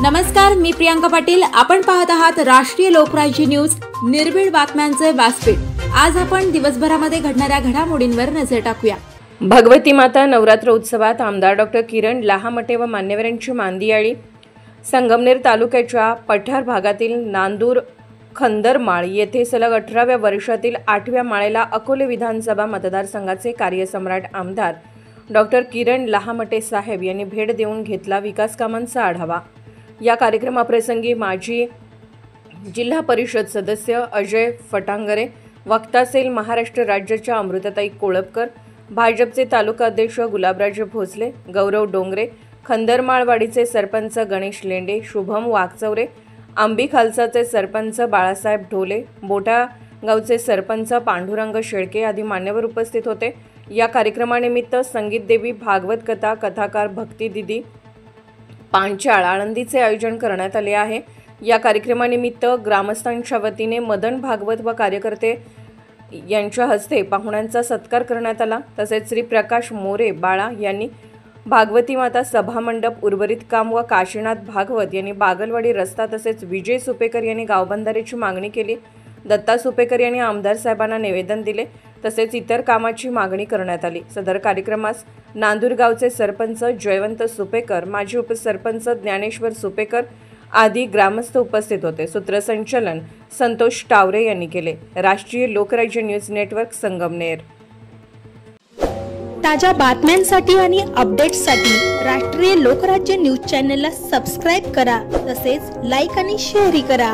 नमस्कार, मी प्रियांका पाटील। आपण पाहत आहात राष्ट्रीय लोकराज्य न्यूज, निर्भीड बातम्यांचे व्यासपीठ। आज आपण दिवसभरामध्ये घडणाऱ्या घडामोडींवर नजर टाकूया। भगवती माता नवरात्र उत्सवात आमदार डॉक्टर किरण लहामटे व मान्यवरांची मांदियाळी। संगमनेर तालुक्याच्या पठार भागातील नांदूर खंदरमाळ येथे सलग 18व्या वर्षातील 8व्या माळेला अकोले विधानसभा मतदारसंघाचे कार्यसम्राट आमदार डॉक्टर किरण लहामटे साहेब यांनी भेट देऊन घेतला विकास कामांचा आढावा। या कार्यक्रमाप्रसंगी माजी जिल्हा परिषद सदस्य अजय फटांगरे, वक्ता सेल महाराष्ट्र राज्याच्या अमृतताई कोळपकर, भाजपचे तालुका अध्यक्ष गुलाबराज भोसले, गौरव डोंगरे, खंदरमाळवाडीचे सरपंच गणेश लेंडे, शुभम वाघचौरे, आंबी खालसाचे सरपंच बाळासाहेब ढोले, बोटा गावचे सरपंच पांडुरंग शेळके आदी मान्यवर उपस्थित होते। या कार्यक्रमानिमित्त संगीत देवी, भागवत कथा, कथाकार भक्ती दिदी पांचाळ आळंदीचे आयोजन करण्यात आले आहे। या कार्यक्रमानिमित्त ग्रामस्थांच्या वतीने मदन भागवत व कार्यकर्ते यांच्या हस्ते पाहुण्यांचा सत्कार करण्यात आला। तसेच श्री प्रकाश मोरे बाळा यांनी भागवती माता सभा मंडप उर्वरित काम व काशीनाथ भागवत यांनी बागलवाडी रस्ता तसेच विजय सुपेकर यांनी गावबंधारेची मागणी केली। दत्ता सुपेकर यांनी आमदार साहेबांना निवेदन दिले तसेच इतर कामाची मागणी करण्यात आली। सदर कार्यक्रमास नांदूर गावचे सरपंच जयवंत सुपेकर, माजी उपसरपंच ज्ञानेश्वर सुपेकर आदी ग्रामस्थ उपस्थित होते। सूत्रसंचालन संतोष टावरे यांनी केले। राष्ट्रीय लोकराज्य न्यूज नेटवर्क, संगमनेर। ताज्या बातम्यांसाठी आणि अपडेट्ससाठी राष्ट्रीय लोकराज्य न्यूज चॅनलला सबस्क्राइब करा, तसेच लाईक आणि शेअर करा।